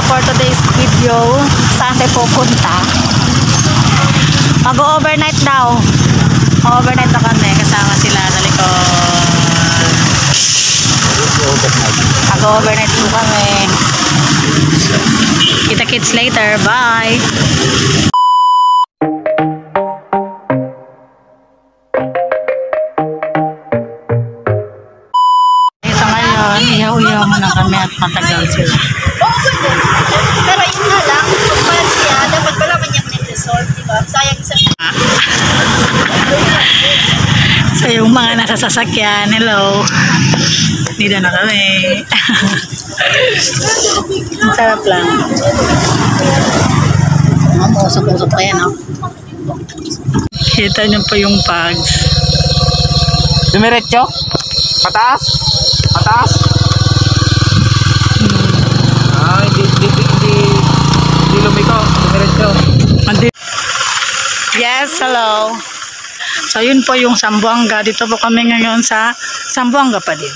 for today's video. Saan tayo pupunta? Mag-overnight daw. Overnight na kami. Kasama sila sa likod. Mag-overnight po kami. Kita-kits later. Bye! So ngayon, iyaw-iyaw muna kami at matagal sila. Pero yun nga lang, kung siya, dapat pala man niya resort, diba? Sayang sa... So yung mga nakasasakyan, hello. Dito na kami. Ang sarap lang. Usap-usap pa yan, no? Kita niyo pa yung pags. Dumiretso? Pataas? Pataas? Hindi lumiko. Dumiretso. Yes, hello. So yun po yung Zamboanga. Dito po kami ngayon sa Zamboanga pa din.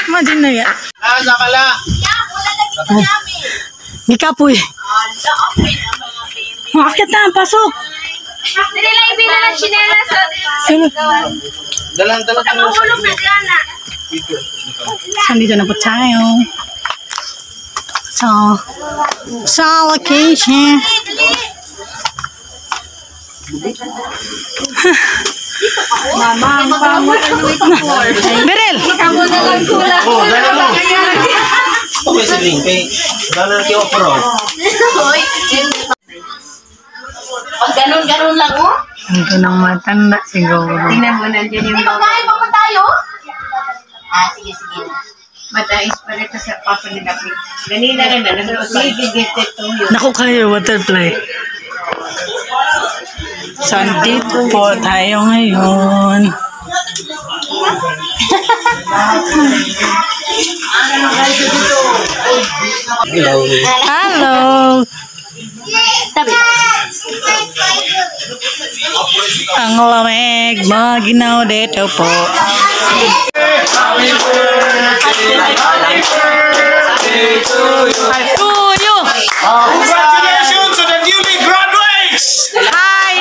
Imagine na yan. Sakala! Wala na dito namin. Gikapoy. Makakit na, pasok. Dili lang ibila ng chinela sa... Dalang. Pagkakahulog na gana. So dito na po tayo. So location. Berel! Kamu na lang kula. Okay, sabihin kay dalang kayo pro. Pag ganun lang, oh. Ito nang matanda siguro. Tingnan mo, nandiyan yung logo. Pagkain mo tayo? Ah, sige. Matais pa rin sa papa ni David. Ganina rin na, nag-usigit ito yun. Naku kayo, butterfly. So, dito po tayo ngayon. Hello! Ang lamig, maginaw dito po. To you! Congratulations to the newly graduates! Hi!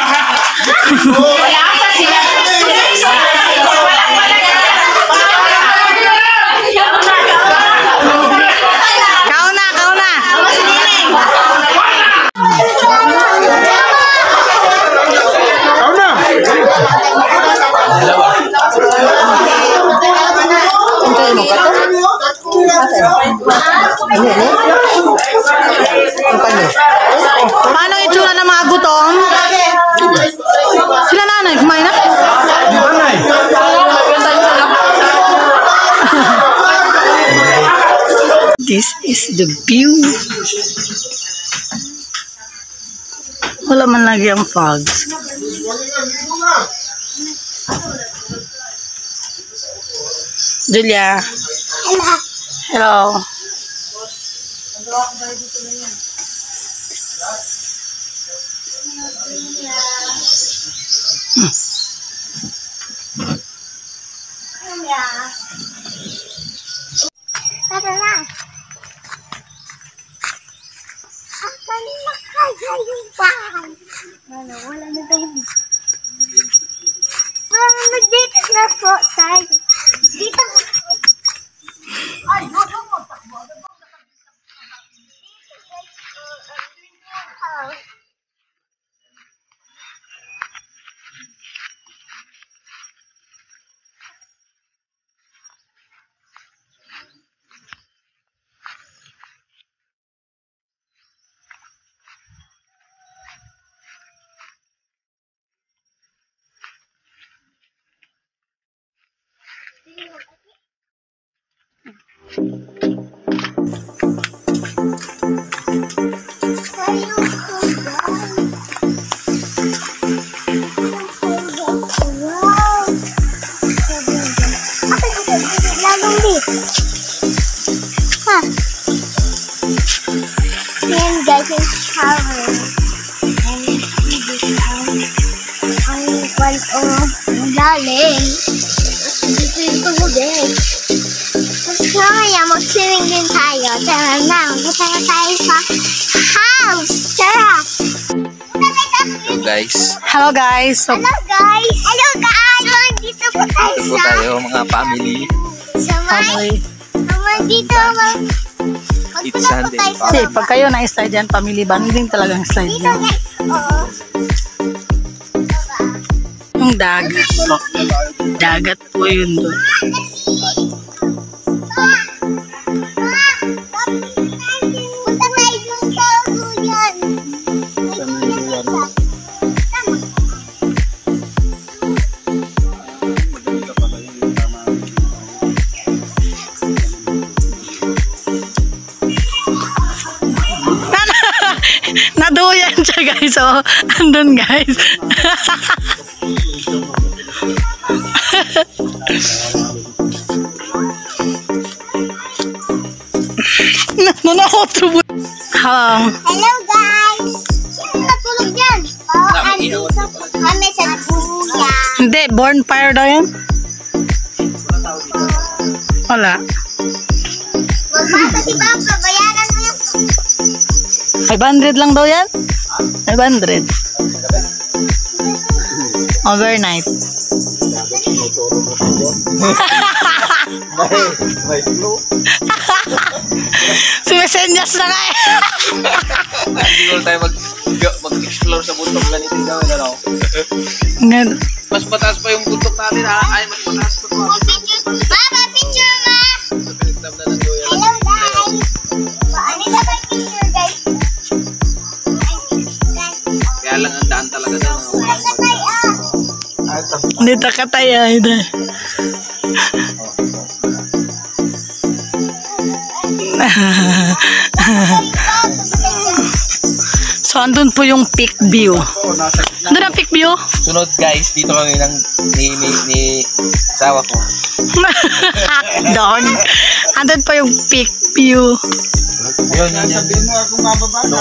Kauna! Paano itsura ng mga gutom? Sila nanay, kumain na? This is the view. Wala man lagi ang fogs. Julia. Hello. Tara na. Asan na kaya yung bahay? Wala na tayo. Dito na po tayo. Dito. Ay, doon mo. Yan guys, yung shower. And ang kwento lalim. Dito yung tubig. Tapos mamaya mag-swimming din tayo. Punta na tayo sa house. Tara! Hello guys. Hello guys. So, Hello guys! Hello guys! So, dito po tayo Ito po sa... tayo mga family. Sa family. dito. It's Sunday. Kasi pag kayo na-stay dyan, family bonding talagang stay Dito dyan. guys. Oo. Yung dagat. Dagat po yun doon. Punta tayo ng Tuluyan. Naduyan siya guys. Oh, andun guys. Nanakotro po. Hello guys! Sino natulog dyan? Oo, andito po kami sa Tuluyan. Hindi, bonfire daw yan. Wala. Magbasa di ba? Pabayaran mo yung 500 lang daw yan? 500. Overnight. Sumesenyas na nga eh. Siguro tayo mag-explore sa bundok ganito daw. Ano? Ngayon, Mas mataas pa yung bundok natin ha. Ay, mas mataas pa pa. Mama, picture ma! Hello guys! Ano na ba picture guys? Kaya lang ang daan talaga na. Nakatay ah! hindi takataya. Hindi. So, andun po yung peak view. Andun ang peak view? Sunod guys, dito kami ni asawa ko. Doon. Andun po yung peak view. Yun, Sabihin mo ako mababa na.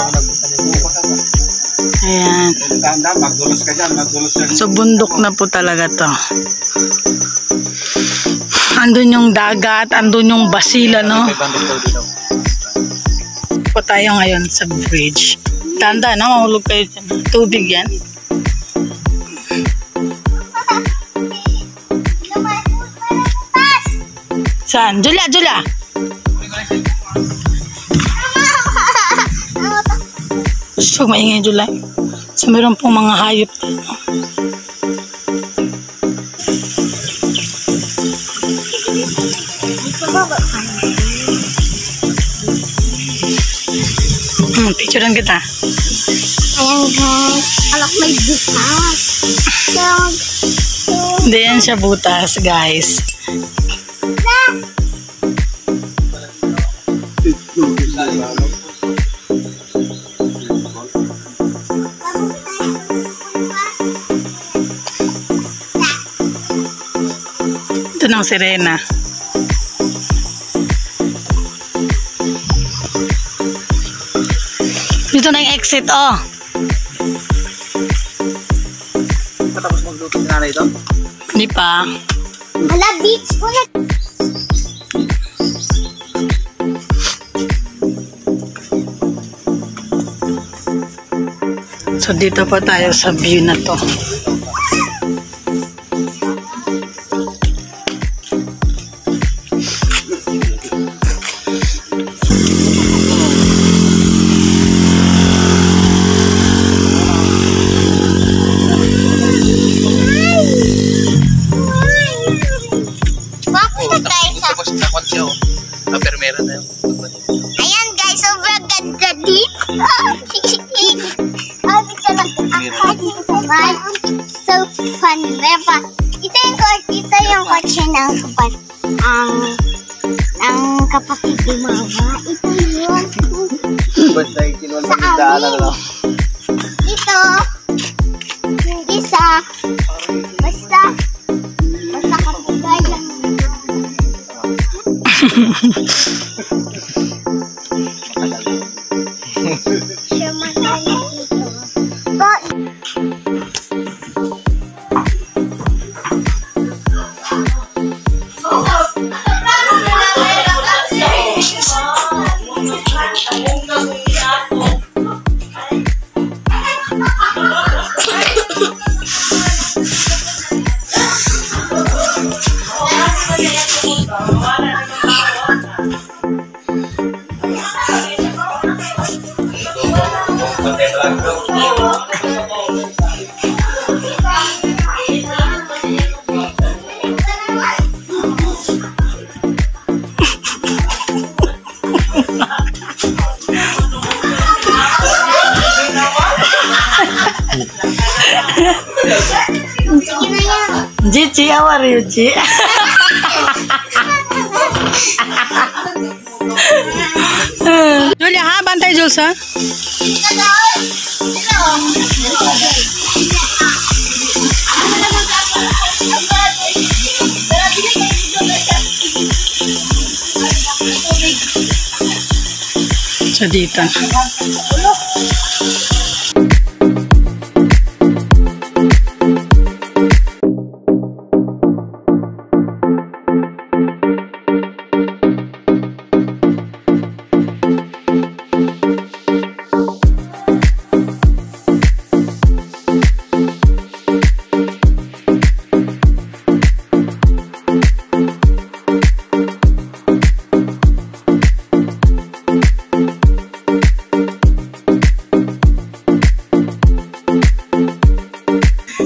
Ayan. Tanda, magdulos ka dyan, magdulos ka dyan. So, bundok na po talaga to. Andun yung dagat, andun yung basila, no? Po tayo ngayon sa bridge. Tanda na, mahulog kayo dyan. Tubig yan. Saan? Julia, Julia! So, maingay Julia. So, meron pong mga hayop. Picturean kita. Ayan guys, alak may bukas. Hindi yan siya butas, guys. Ito ng sirena. Dito na yung exit, oh. Matapos magluto si nanay ito? Hindi pa. Ala, beach ko na. So, dito pa tayo sa view na to. Bakit na tayo sa... Tapos nakon siya oh. Pero meron na yun. Ayan guys, sobrang ganda dito. Sabi ka lang, so fun. Diba? Ito yung kotse ng kapatid ni Mama. Ito yun. Basta yung kinuha Sa ng daanan amin. na. Ito. Yung isa. Basta kapitay lang. Siya matala dito. Jichi, how are you, Chi? Julia, ha? Bantay, Jules, ha? So, dito.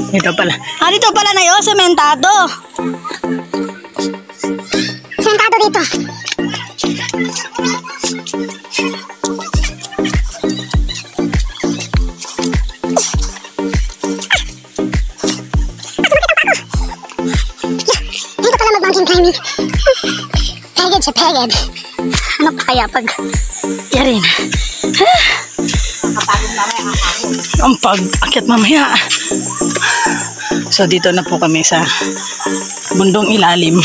Dito pala. Ah, dito pala na yun, sementado. Sementado dito. Dito pala mag-mountain climbing. Pagod siya, pagod. Ano pa kaya pag yarin? Ang pag-akit mamaya. So, dito na po kami sa bundong ilalim.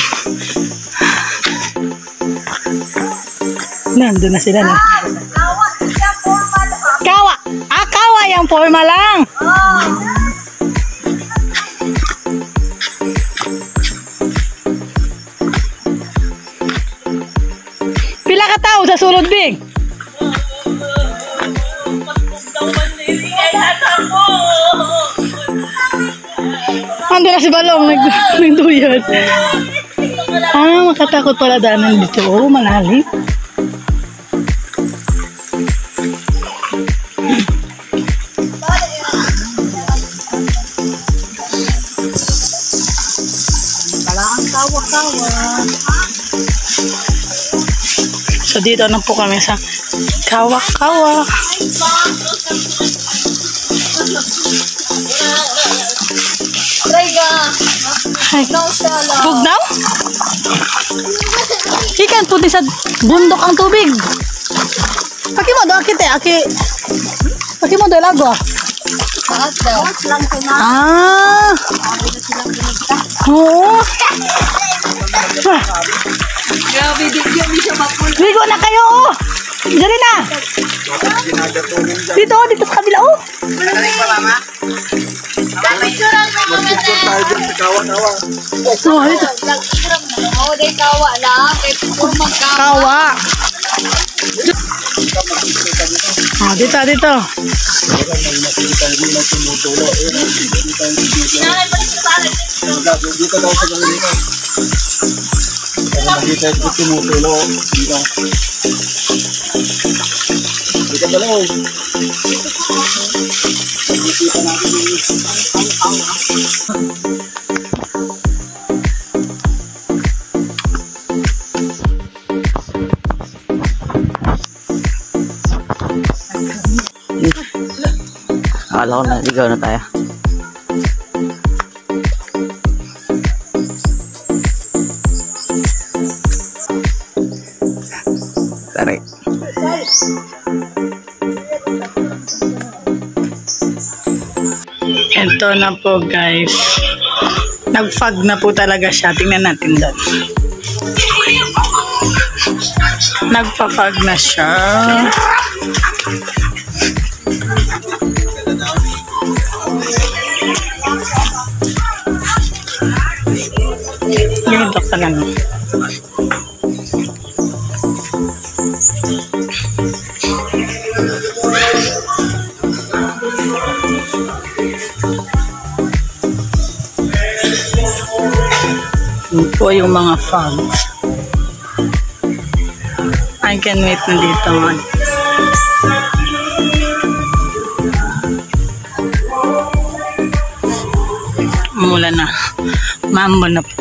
Nandun na sila na. Kawa! Ah, kawa yung forma lang! Pila ka tao sa sulod, Bing? Ando na si Balong, nagduyod. Ah, makatakot pala daanan dito. Oh, malalim. Wala ang kawa-kawa. So, dito na po kami sa kawa-kawa. Bugnaw? Ikan puti sa bundok ang tubig. Aki mo do, aki te, aki. Aki mo do, lago. Ah. Oo. Ligo na kayo, oh. Dali na. Dito, dito sa kabila, oh. Oh, dito. Kawa. Oh, dito, dito. Dito daw sa gawin ko. Dito ito tumutulo. Dito pala o. Dito natin Akala ko naligaw na tayo. Tarik. Ito na po, guys. Nag-fog na po talaga siya. Tingnan natin doon. Nagpa-fog na siya. Yung doktor lang. Yun po yung mga frogs. I can wait na dito. Mula na. Mambo na po.